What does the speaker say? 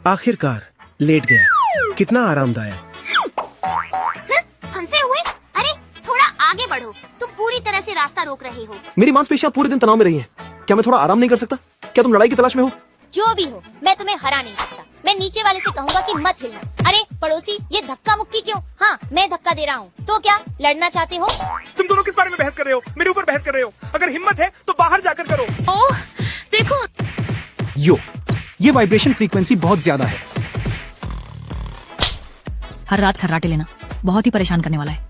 आखिरकार लेट गया। कितना आरामदायक। फंसे हुए? अरे थोड़ा आगे बढ़ो, तुम पूरी तरह से रास्ता रोक रहे हो। मेरी मांसपेशियां पूरे दिन तनाव में रही हैं। क्या मैं थोड़ा आराम नहीं कर सकता? क्या तुम लड़ाई की तलाश में हो? जो भी हो, मैं तुम्हें हरा नहीं सकता। मैं नीचे वाले से कहूँगा कि मत हिलना। अरे पड़ोसी, ये धक्का मुक्की क्यों? हाँ, मैं धक्का दे रहा हूँ। तो क्या लड़ना चाहते हो? तुम दोनों किस बारे में बहस कर रहे हो? मेरे ऊपर बहस कर रहे हो? अगर हिम्मत है तो बाहर जाकर करो। ओह देखो, ये वाइब्रेशन फ्रीक्वेंसी बहुत ज्यादा है। हर रात खर्राटे लेना बहुत ही परेशान करने वाला है।